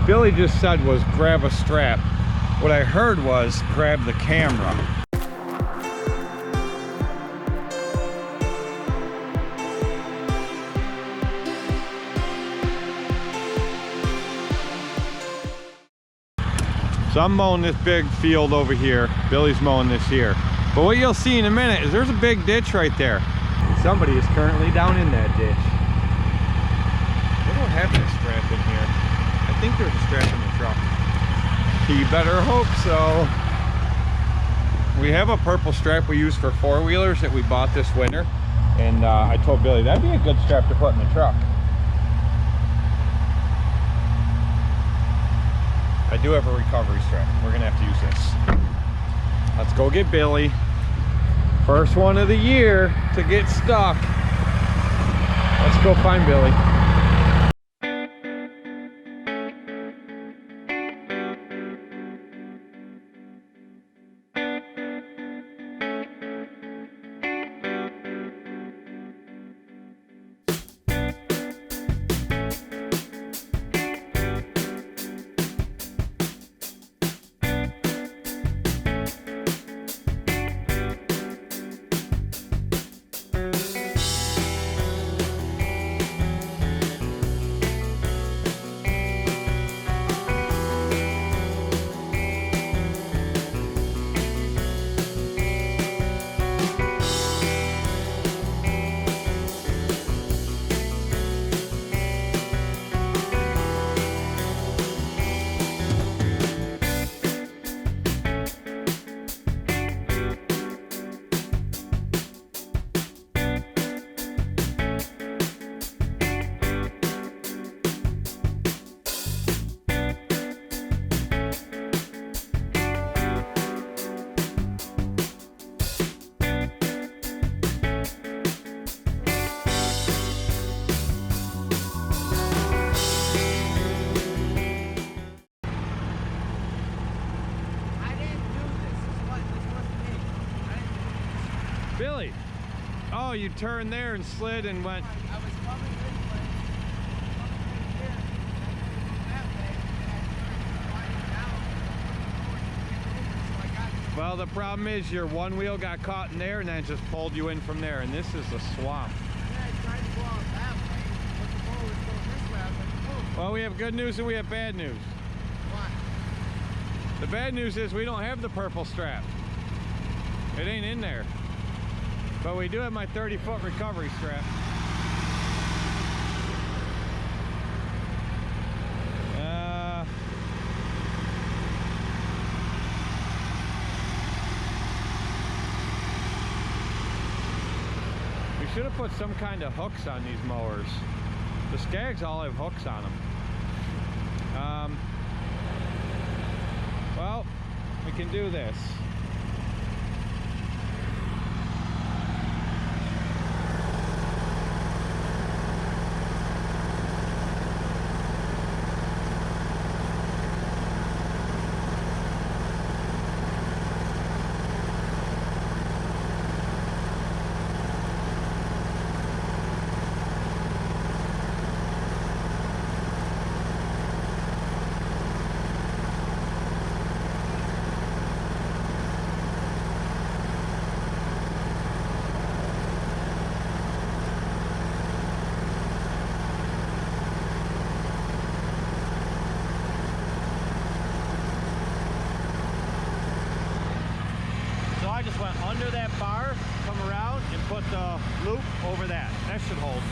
Billy just said was grab a strap. What I heard was grab the camera. So I'm mowing this big field over here. Billy's mowing this here. But what you'll see in a minute is there's a big ditch right there. Somebody is currently down in that ditch. We don't have a strap in here. I think there's a strap in the truck. You better hope so. We have a purple strap we use for four-wheelers that we bought this winter. And I told Billy that'd be a good strap to put in the truck. I do have a recovery strap. We're gonna have to use this. Let's go get Billy. First one of the year to get stuck. Let's go find Billy. Billy, oh, you turned there and slid and went. I was coming this way, here, that way, and I started sliding down. So I got. Well, the problem is your one wheel got caught in there and then it just pulled you in from there, and this is a swamp. And then I tried to go out that way, but the boat was going this way. I was like, oh. Well, we have good news and we have bad news. What? The bad news is we don't have the purple strap. It ain't in there. But we do have my 30-foot recovery strap. We should have put some kind of hooks on these mowers. The Skags all have hooks on them. Well, we can do this. I just went under that bar, come around, and put the loop over that. That should hold.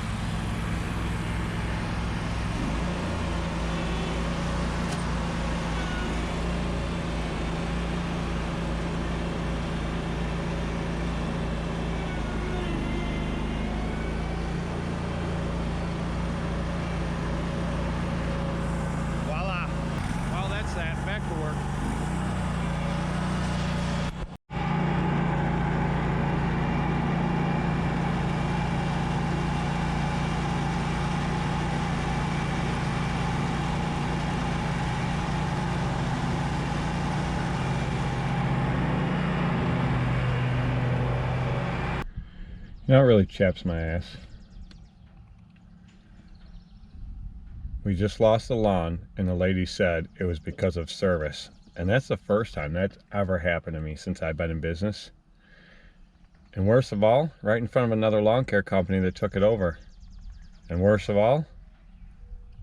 Voila. Well, that's that. Back to work. That really chaps my ass. We just lost the lawn, and the lady said it was because of service. And that's the first time that's ever happened to me since I've been in business. And worst of all, right in front of another lawn care company that took it over. And worst of all,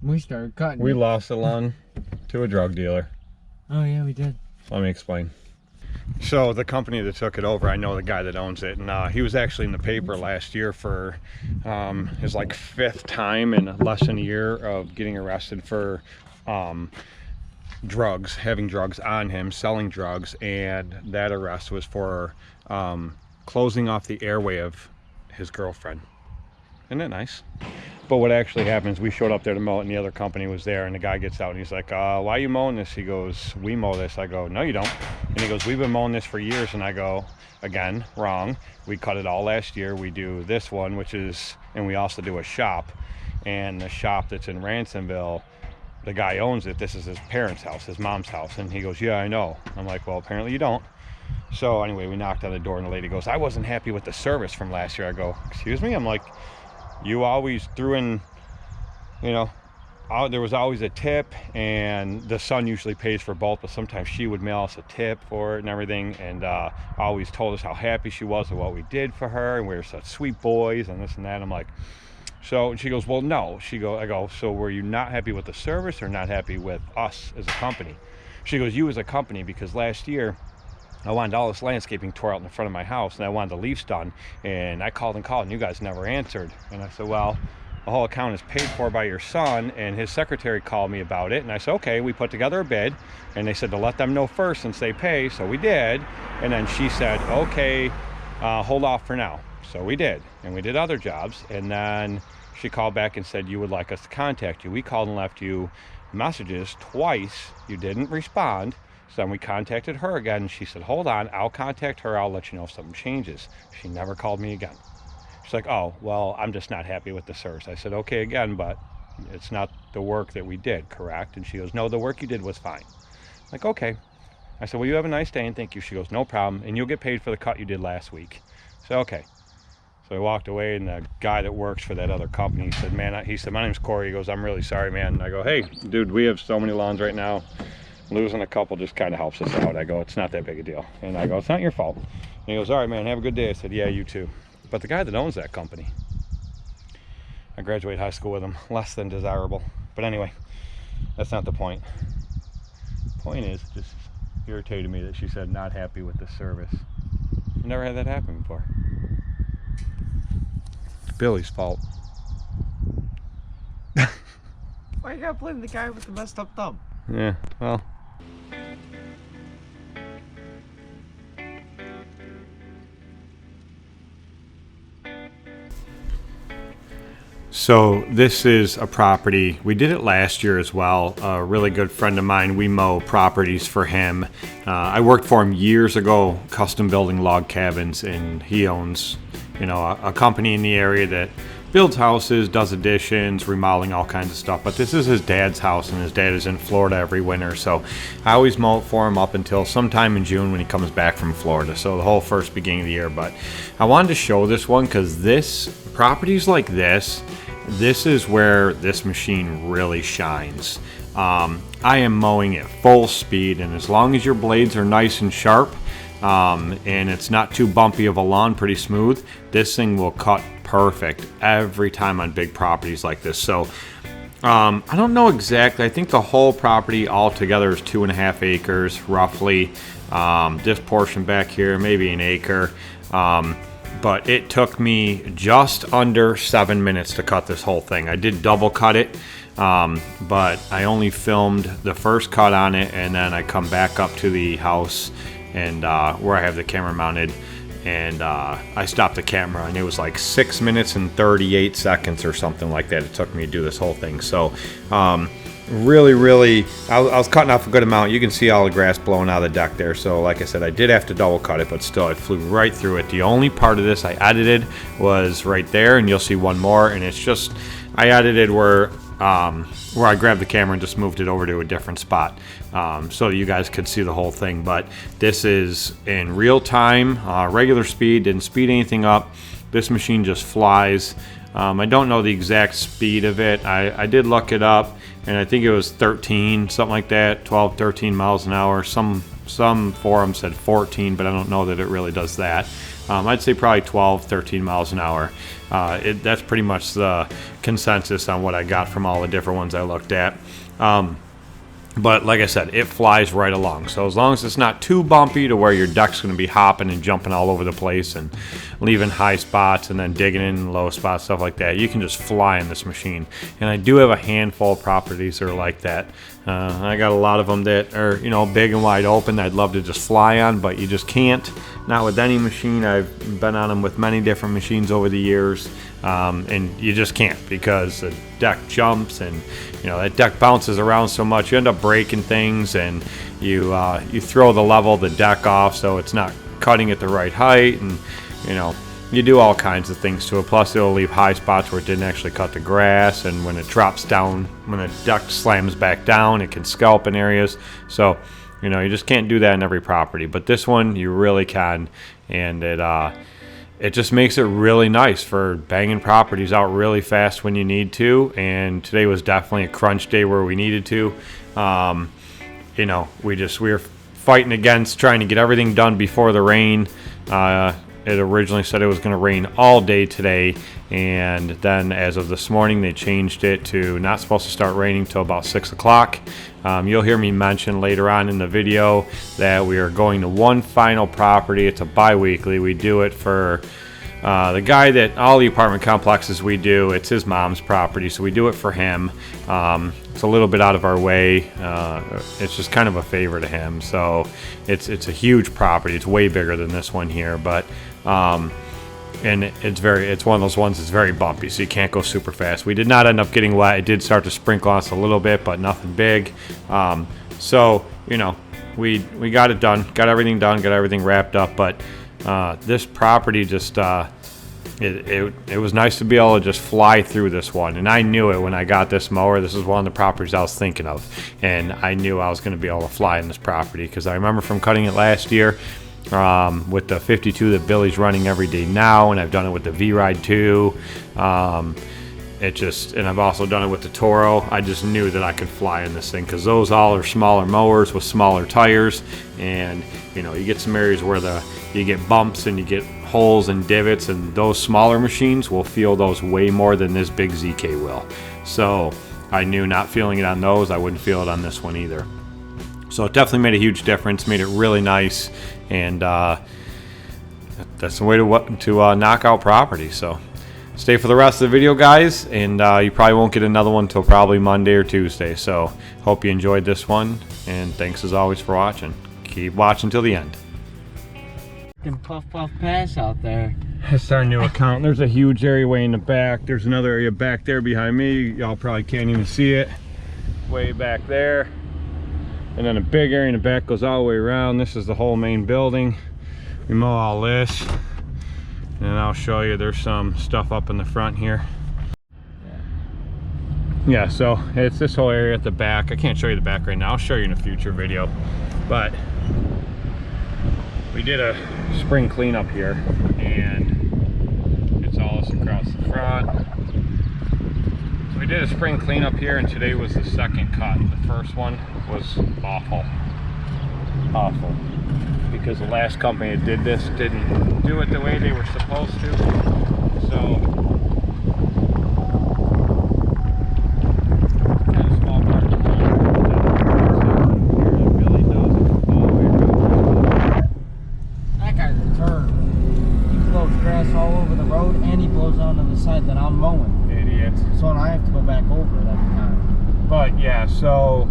We started cutting we it. lost the lawn to a drug dealer. Oh yeah, we did. Let me explain. So the company that took it over, I know the guy that owns it, and he was actually in the paper last year for his like 5th time in less than a year of getting arrested for drugs, having drugs on him, selling drugs, and that arrest was for closing off the airway of his girlfriend. Isn't that nice? But what actually happens, we showed up there to mow it, and the other company was there, and the guy gets out and he's like, why are you mowing this? He goes, we mow this. I go, no you don't. And he goes, we've been mowing this for years. And I go, again, wrong. We cut it all last year. We do this one, which is, and we also do a shop. And the shop that's in Ransomville, the guy owns it. This is his parents' house, his mom's house. And he goes, yeah, I know. I'm like, well, apparently you don't. So anyway, we knocked on the door, and the lady goes, I wasn't happy with the service from last year. I go, excuse me? I'm like, you always threw in, you know, there was always a tip, and the son usually pays for both, but sometimes she would mail us a tip for it and everything, and always told us how happy she was with what we did for her, and we were such sweet boys and this and that. I'm like, so, and she goes, well, no. I go, so were you not happy with the service or not happy with us as a company? She goes, you as a company, because last year I wanted all this landscaping tore out in the front of my house, and I wanted the leaves done, and I called and you guys never answered. And I said, well, the whole account is paid for by your son, and his secretary called me about it. And I said, okay. We put together a bid, and they said to let them know first since they pay, so we did. And then she said, okay, hold off for now. So we did, and we did other jobs. And then she called back and said, you would like us to contact you. We called and left you messages twice. You didn't respond. So then we contacted her again, and she said, hold on, I'll contact her, I'll let you know if something changes. She never called me again. She's like, oh, well, I'm just not happy with the service. I said, okay, again, but it's not the work that we did, correct? And she goes, no, the work you did was fine. I'm like, okay. I said, well, you have a nice day, and thank you. She goes, no problem, and you'll get paid for the cut you did last week. So, okay. So I walked away, and the guy that works for that other company, he said, man, my name's Corey. He goes, I'm really sorry, man. And I go, hey, dude, we have so many lawns right now. Losing a couple just kind of helps us out. I go, it's not that big a deal. And I go, it's not your fault. And he goes, all right, man, have a good day. I said, yeah, you too. But the guy that owns that company, I graduated high school with him, less than desirable. But anyway, that's not the point. The point is, it just irritated me that she said not happy with the service. I never had that happen before. It's Billy's fault. Why you gotta blame the guy with the messed up thumb? Yeah, well. So this is a property, we did it last year as well. A really good friend of mine, we mow properties for him. I worked for him years ago, custom building log cabins, and he owns, you know, a company in the area that builds houses, does additions, remodeling, all kinds of stuff. But this is his dad's house, and his dad is in Florida every winter. So I always mow it for him up until sometime in June when he comes back from Florida. So the whole first beginning of the year. But I wanted to show this one because properties like this is where this machine really shines. I am mowing at full speed, and as long as your blades are nice and sharp, and it's not too bumpy of a lawn, pretty smooth, this thing will cut perfect every time on big properties like this. So I don't know exactly. I think the whole property altogether is 2.5 acres roughly. This portion back here maybe an acre, but it took me just under 7 minutes to cut this whole thing. I did double cut it, but I only filmed the first cut on it, and then I come back up to the house and where I have the camera mounted, and I stopped the camera, and it was like 6 minutes and 38 seconds or something like that it took me to do this whole thing. So really I was cutting off a good amount. You can see all the grass blowing out of the deck there. So like I said, I did have to double cut it, but still I flew right through it. The only part of this I edited was right there, and you'll see one more, and it's just I edited where I grabbed the camera and just moved it over to a different spot, so you guys could see the whole thing. But this is in real time, regular speed, didn't speed anything up. This machine just flies. I don't know the exact speed of it. I did look it up, and I think it was 13, something like that, 12, 13 miles an hour. Some forums said 14, but I don't know that it really does that. I'd say probably 12, 13 miles an hour. That's pretty much the consensus on what I got from all the different ones I looked at. But like I said, it flies right along. So as long as it's not too bumpy to where your deck's going to be hopping and jumping all over the place and leaving high spots and then digging in low spots, stuff like that, you can just fly in this machine. And I do have a handful of properties that are like that. I got a lot of them that are, you know, big and wide open that I'd love to just fly on, but you just can't. Not with any machine. I've been on them with many different machines over the years, and you just can't because the deck jumps and, you know, that deck bounces around so much. You end up breaking things, and you throw the level of the deck off so it's not cutting at the right height, and, you know, you do all kinds of things to it. Plus, it'll leave high spots where it didn't actually cut the grass, and when it drops down, when the deck slams back down, it can scalp in areas. So, you know, you just can't do that in every property. But this one, you really can, and it just makes it really nice for banging properties out really fast when you need to. And today was definitely a crunch day where we needed to. You know, we were fighting against trying to get everything done before the rain. It originally said it was going to rain all day today, and then as of this morning they changed it to not supposed to start raining till about 6 o'clock. You'll hear me mention later on in the video that we are going to one final property. It's a bi-weekly. We do it for the guy that all the apartment complexes we do, it's his mom's property, so we do it for him. It's a little bit out of our way. It's just kind of a favor to him. So it's a huge property. It's way bigger than this one here, but and it's one of those ones that's very bumpy, so you can't go super fast. We did not end up getting wet. It did start to sprinkle on us a little bit, but nothing big. So, you know, we got it done, got everything done, got everything wrapped up, but this property just it was nice to be able to just fly through this one. And I knew it when I got this mower. This is one of the properties I was thinking of, and I knew I was going to be able to fly in this property because I remember from cutting it last year with the 52 that Billy's running every day now, and I've done it with the V-Ride 2. And I've also done it with the Toro. I just knew that I could fly in this thing because those all are smaller mowers with smaller tires, and you know, you get some areas where you get bumps and you get holes and divots, and those smaller machines will feel those way more than this big ZK will. So I knew not feeling it on those, I wouldn't feel it on this one either. So it definitely made a huge difference, made it really nice, and that's the way to knock out property. So stay for the rest of the video, guys, and you probably won't get another one until probably Monday or Tuesday. So hope you enjoyed this one, and thanks as always for watching. Keep watching till the end. Puff puff pass out there. That's our new account. There's a huge area way in the back. There's another area back there behind me. Y'all probably can't even see it. Way back there. And then a big area in the back goes all the way around. This is the whole main building. We mow all this. And I'll show you, there's some stuff up in the front here. Yeah, so it's this whole area at the back. I can't show you the back right now. I'll show you in a future video. But we did a spring cleanup here, and it's all this across the front. So we did a spring cleanup here, and today was the second cut. The first one was awful. Awful. Because the last company that did this didn't do it the way they were supposed to. So all over the road, and he blows onto the side that I'm mowing. Idiot. So I have to go back over it every time. But yeah, so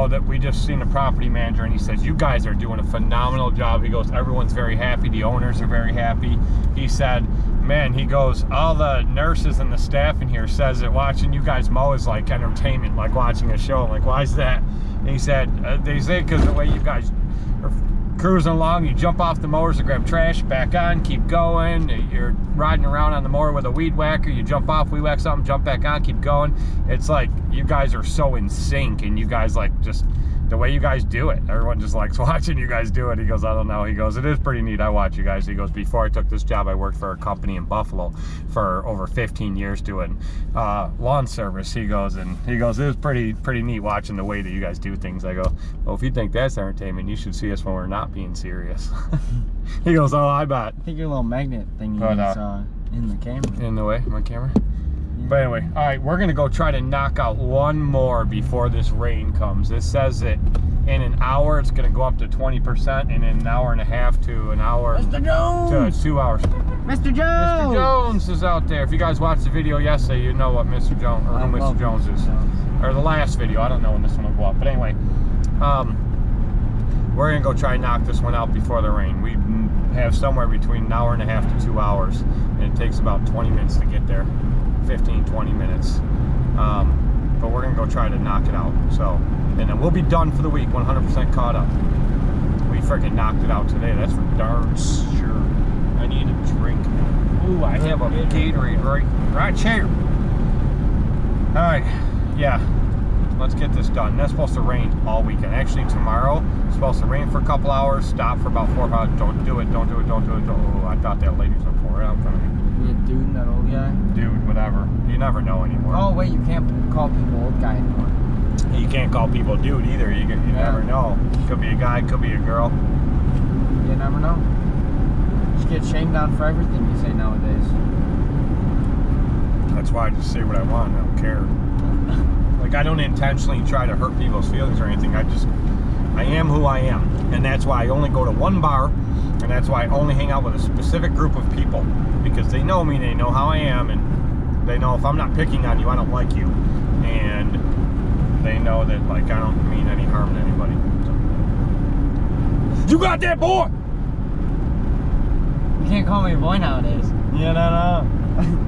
that we just seen the property manager, and he says, you guys are doing a phenomenal job. He goes, everyone's very happy, the owners are very happy. He said, man, he goes, all the nurses and the staff in here says that watching you guys mow is like entertainment, like watching a show. I'm like, why is that? And he said, they say because the way you guys are cruising along, you jump off the mowers to grab trash, back on, keep going. You're riding around on the mower with a weed whacker, you jump off, weed whack something, jump back on, keep going. It's like you guys are so in sync, and you guys like just the way you guys do it. Everyone just likes watching you guys do it. He goes, I don't know. He goes, it is pretty neat. I watch you guys. He goes, before I took this job, I worked for a company in Buffalo for over 15 years doing lawn service. He goes, it was pretty neat watching the way that you guys do things. I go, well, if you think that's entertainment, you should see us when we're not being serious. He goes, oh, I bet. I think your little magnet thingy is in the camera. In the way, my camera? But anyway, all right, we're gonna go try to knock out one more before this rain comes. This says that in an hour it's gonna go up to 20%, and in an hour and a half to an hour Mr. Jones! to 2 hours. Mr. Jones! Mr. Jones is out there. If you guys watched the video yesterday, you know what Mr. Jones, or who Mr. Jones is. Or the last video, I don't know when this one will go up. But anyway, we're gonna go try and knock this one out before the rain. We have somewhere between an hour and a half to 2 hours, and it takes about 20 minutes to get there. 15-20 minutes, but we're gonna go try to knock it out. So, and then we'll be done for the week, 100% caught up. We freaking knocked it out today. That's for darn sure. I need a drink. Ooh, I have a Gatorade right here. All right, yeah, let's get this done. That's supposed to rain all weekend. Actually, tomorrow it's supposed to rain for a couple hours, stop for about 4 hours. Don't do it. Don't do it. Don't do it. Oh, I thought that lady was gonna pour it out in front of me. Dude, that old guy? Dude, whatever. You never know anymore. Oh, wait, you can't call people old guy anymore. You can't call people dude either. You never know. Could be a guy, could be a girl. You never know. You just get shamed on for everything you say nowadays. That's why I just say what I want. I don't care. Like, I don't intentionally try to hurt people's feelings or anything. I am who I am. And that's why I only go to one bar. And that's why I only hang out with a specific group of people. Because they know me, they know how I am, and they know if I'm not picking on you, I don't like you. And they know that, like, I don't mean any harm to anybody. So. You got that, boy? You can't call me a boy nowadays. Yeah, no.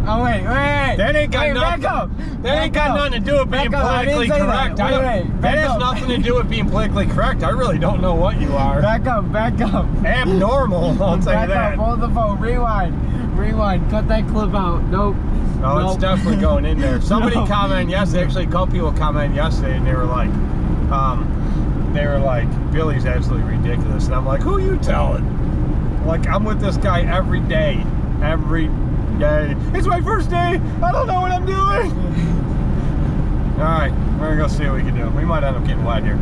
Oh, wait. That ain't got nothing. Back up. That ain't got nothing to do with being politically correct. That has nothing to do with being politically correct. I really don't know what you are. Back up. Abnormal, I'll tell you that. Back up, hold the phone, rewind, cut that clip out. Nope. No, it's definitely going in there. Somebody commented yesterday, actually a couple people commented yesterday, and they were like, Billy's absolutely ridiculous. And I'm like, who you telling? Like, I'm with this guy every day. It's my first day. I don't know what I'm doing. All right, we're gonna go see what we can do. We might end up getting wet here.